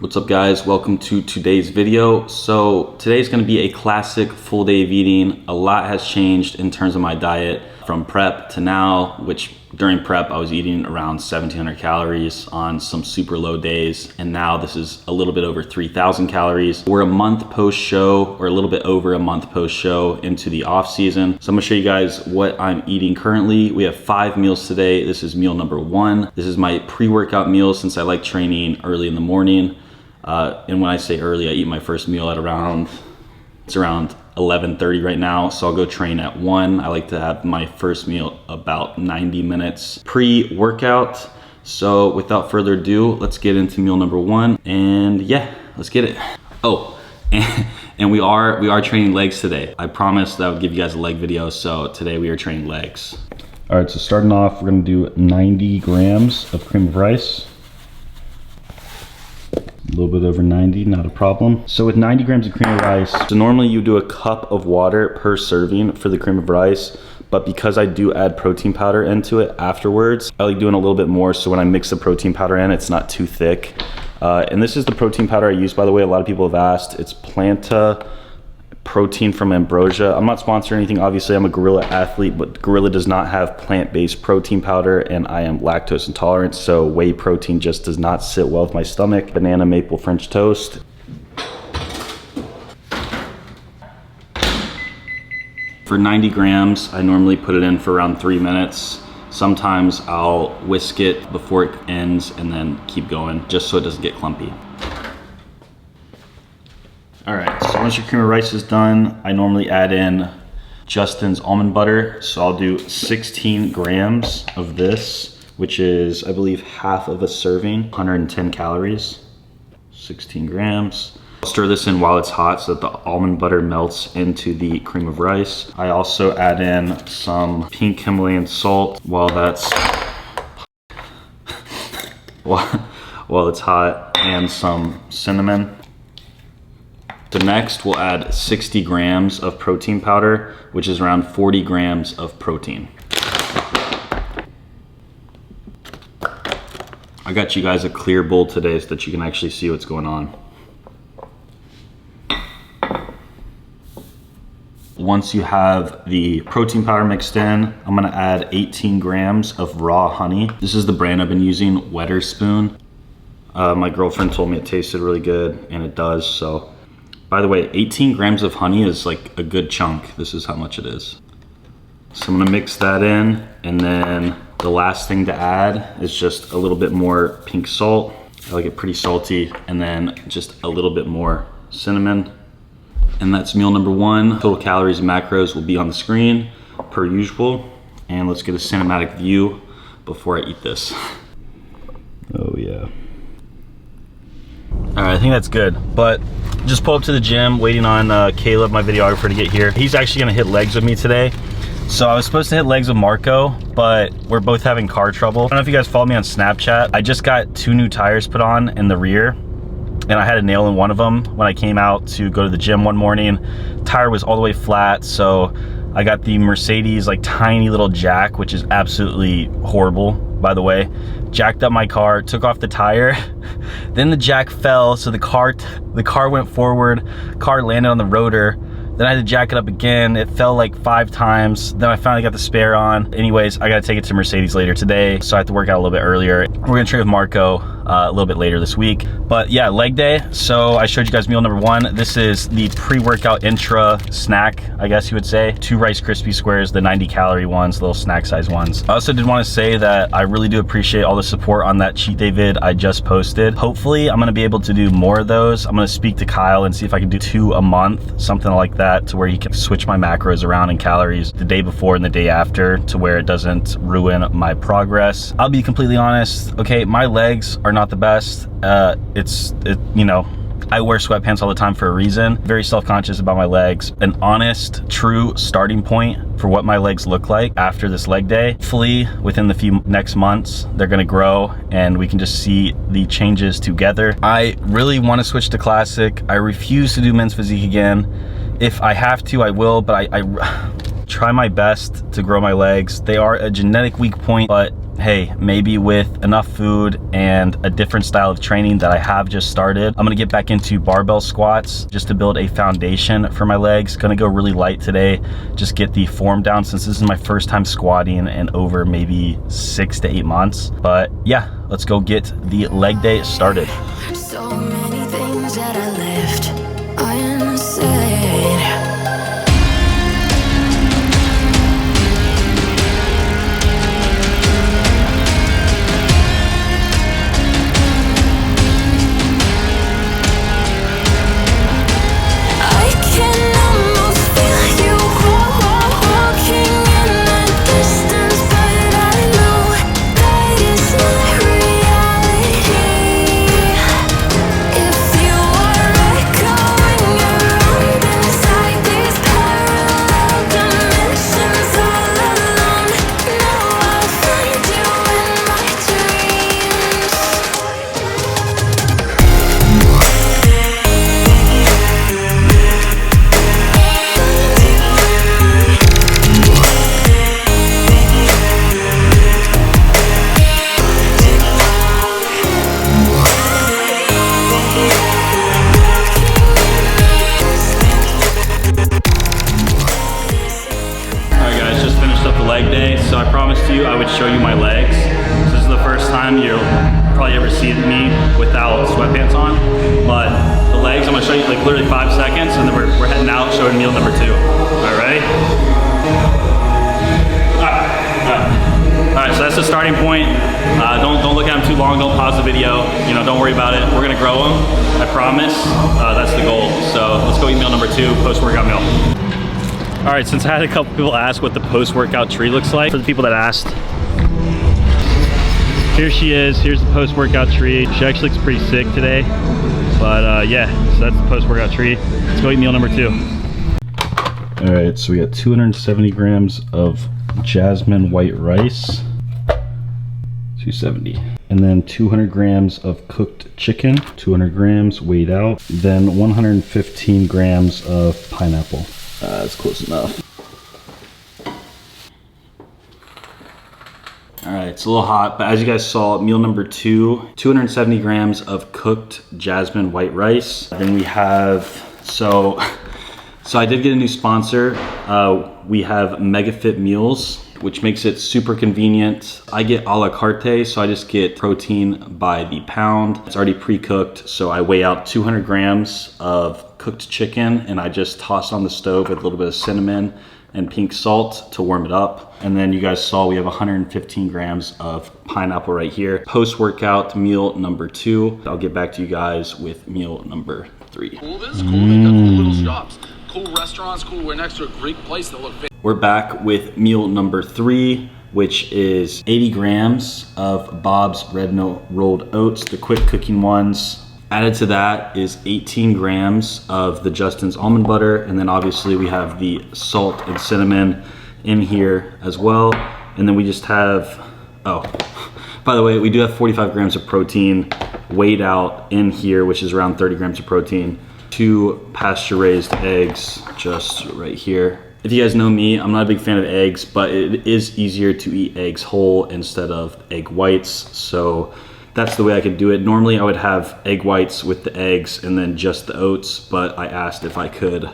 What's up guys, welcome to today's video. So today's gonna be a classic full day of eating. A lot has changed in terms of my diet from prep to now, which during prep I was eating around 1700 calories on some super low days. And now this is a little bit over 3000 calories. We're a month post show, or a little bit over a month post show into the off season. So I'm gonna show you guys what I'm eating currently. We have 5 meals today. This is meal number 1. This is my pre-workout meal since I like training early in the morning. And when I say early, I eat my first meal at around 11:30 right now. So I'll go train at 1. I like to have my first meal about 90 minutes pre-workout. So without further ado, let's get into meal number 1. And yeah, let's get it. Oh, and we are training legs today. I promised that I would give you guys a leg video. So today we are training legs. All right, so starting off, we're gonna do 90 grams of cream of rice. A little bit over 90, not a problem. So with 90 grams of cream of rice, so normally you do a cup of water per serving for the cream of rice, but because I do add protein powder into it afterwards, I like doing a little bit more, so when I mix the protein powder in, it's not too thick. And this is the protein powder I use, by the way. A lot of people have asked. It's Planta protein from Ambrosia. I'm not sponsoring anything, obviously. I'm a Gorilla athlete, but Gorilla does not have plant-based protein powder, and I am lactose intolerant, so whey protein just does not sit well with my stomach. Banana maple French toast. For 90 grams, I normally put it in for around 3 minutes. Sometimes I'll whisk it before it ends and then keep going, just so it doesn't get clumpy. All right, so once your cream of rice is done, I normally add in Justin's almond butter. So I'll do 16 grams of this, which is, I believe, half of a serving, 110 calories, 16 grams. I'll stir this in while it's hot so that the almond butter melts into the cream of rice. I also add in some pink Himalayan salt while it's hot, and some cinnamon. So next we'll add 60 grams of protein powder, which is around 40 grams of protein. I got you guys a clear bowl today so that you can actually see what's going on. Once you have the protein powder mixed in, I'm gonna add 18 grams of raw honey. This is the brand I've been using, Wetherspoon. My girlfriend told me it tasted really good, and it does, so. By the way, 18 grams of honey is like a good chunk. This is how much it is. So I'm gonna mix that in, and then the last thing to add is just a little bit more pink salt. I like it pretty salty, and then just a little bit more cinnamon. And that's meal number 1. Total calories and macros will be on the screen per usual. And let's get a cinematic view before I eat this. Oh yeah. All right, I think that's good, but just pull up to the gym, waiting on Caleb, my videographer, to get here. He's actually gonna hit legs with me today. So I was supposed to hit legs with Marco, but we're both having car trouble. I don't know if you guys follow me on Snapchat. I just got 2 new tires put on in the rear, and I had a nail in one of them when I came out to go to the gym one morning. Tire was all the way flat, so I got the Mercedes like tiny little jack, which is absolutely horrible, by the way. Jacked up my car, took off the tire, then the jack fell, so the car went forward, car landed on the rotor, then I had to jack it up again. It fell like 5 times. Then I finally got the spare on. Anyways, I gotta take it to Mercedes later today, so I have to work out a little bit earlier. We're gonna train with Marco a little bit later this week. But yeah, leg day. So I showed you guys meal number 1. This is the pre-workout intra snack, I guess you would say. 2 Rice Krispie squares, the 90 calorie ones, little snack size ones. I also did want to say that I really do appreciate all the support on that cheat day vid I just posted. Hopefully I'm gonna be able to do more of those. I'm gonna speak to Kyle and see if I can do 2 a month, something like that, to where he can switch my macros around in calories the day before and the day after, to where it doesn't ruin my progress. I'll be completely honest, okay, my legs are not the best. You know, I wear sweatpants all the time for a reason. Very self-conscious about my legs. An honest, true starting point for what my legs look like after this leg day. Hopefully within the next months, they're gonna grow and we can just see the changes together. I really wanna switch to classic. I refuse to do men's physique again. If I have to, I will, but I try my best to grow my legs. They are a genetic weak point, but hey, maybe with enough food and a different style of training that I have just started, I'm gonna get back into barbell squats just to build a foundation for my legs. Gonna go really light today, just get the form down since this is my first time squatting in over maybe 6 to 8 months. But yeah, let's go get the leg day started. So many things that I left unsaid. Leg day, so I promised you I would show you my legs. This is the first time you'll probably ever see me without sweatpants on, but the legs, I'm gonna show you like literally 5 seconds, and then we're heading out showing meal number 2. All right, ready? All right, so that's the starting point. Don't look at them too long, don't pause the video, you know, don't worry about it. We're gonna grow them, I promise. That's the goal. So let's go eat meal number 2, post-workout meal. All right, since I had a couple people ask what the post-workout tree looks like, for the people that asked, here she is. Here's the post-workout tree. She actually looks pretty sick today, but yeah, so that's the post-workout tree. Let's go eat meal number 2. All right, so we got 270 grams of jasmine white rice, 270. And then 200 grams of cooked chicken, 200 grams weighed out. Then 115 grams of pineapple. That's close enough. All right, it's a little hot, but as you guys saw, meal number 2, 270 grams of cooked jasmine white rice. Then we have, so I did get a new sponsor. We have MegaFit Meals, which makes it super convenient. I get a la carte, so I just get protein by the pound. It's already pre-cooked, so I weigh out 200 grams of cooked chicken, and I just toss on the stove with a little bit of cinnamon and pink salt to warm it up. And then you guys saw we have 115 grams of pineapple right here. Post-workout meal number 2. I'll get back to you guys with meal number 3. Cool, this is cool. They got cool little shops, cool restaurants, cool. We're next to a great place that look. We're back with meal number 3, which is 80 grams of Bob's Red Note rolled oats, the quick cooking ones. Added to that is 18 grams of the Justin's almond butter, and then obviously we have the salt and cinnamon in here as well. And then we just have, oh, by the way, we do have 45 grams of protein weighed out in here, which is around 30 grams of protein. 2 pasture-raised eggs just right here. If you guys know me, I'm not a big fan of eggs, but it is easier to eat eggs whole instead of egg whites. So that's the way I could do it. Normally I would have egg whites with the eggs and then just the oats, but I asked if I could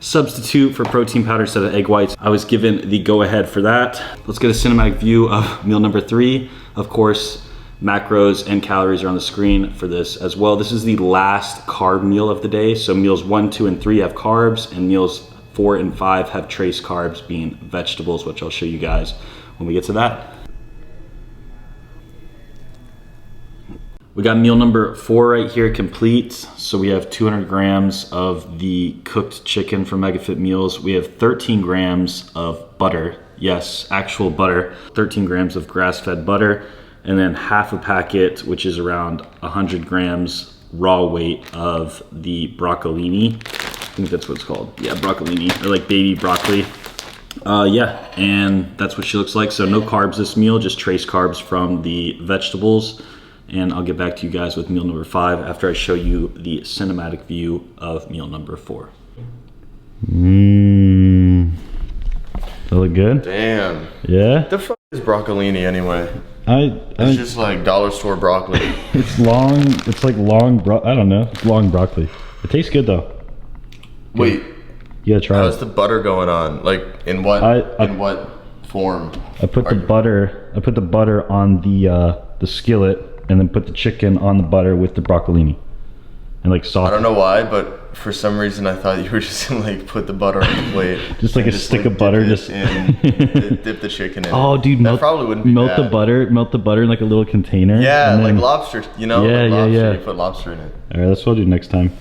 substitute for protein powder instead of egg whites. I was given the go ahead for that. Let's get a cinematic view of meal number 3. Of course, macros and calories are on the screen for this as well. This is the last carb meal of the day. So meals 1, 2, and 3 have carbs, and meals 4 and 5 have trace carbs, being vegetables, which I'll show you guys when we get to that. We got meal number 4 right here complete. So we have 200 grams of the cooked chicken from MegaFit Meals. We have 13 grams of butter. Yes, actual butter. 13 grams of grass-fed butter. And then half a packet, which is around 100 grams raw weight of the broccolini. I think that's what it's called. Yeah, broccolini, or like baby broccoli. Yeah, and that's what she looks like. So no carbs this meal, just trace carbs from the vegetables. And I'll get back to you guys with meal number 5 after I show you the cinematic view of meal number 4. That look good? Damn. Yeah? The It's broccolini anyway. It's It's just like dollar store broccoli. it's long. It's like long. I don't know. It's long broccoli. It tastes good though. Wait, You gotta try how's it. the butter going on? Like in what in what form? I put the butter. I put the butter on the skillet, and then put the chicken on the butter with the broccolini, and like I sauce. don't know why, but for some reason I thought you were just gonna like put the butter on the plate. Just like and a stick of butter, dip just dip the chicken in. Oh, dude, that probably wouldn't be melt bad. the butter. Melt the butter in like a little container. Yeah, and like then, lobster. You know, Yeah, like yeah, lobster, yeah. You put lobster in it. All right, that's what I'll do next time.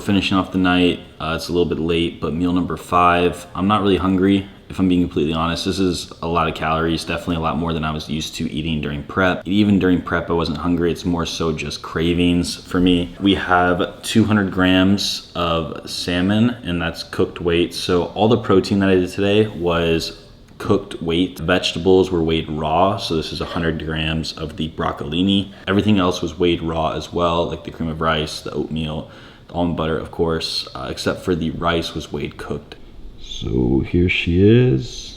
Finishing off the night, it's a little bit late, but meal number 5. I'm not really hungry, if I'm being completely honest. This is a lot of calories, definitely a lot more than I was used to eating during prep. Even during prep, I wasn't hungry. It's more so just cravings for me. We have 200 grams of salmon, and that's cooked weight. So all the protein that I did today was cooked weight. Vegetables were weighed raw, so this is 100 grams of the broccolini. Everything else was weighed raw as well, like the cream of rice, the oatmeal, almond butter, of course, except for the rice was weighed cooked. So here she is.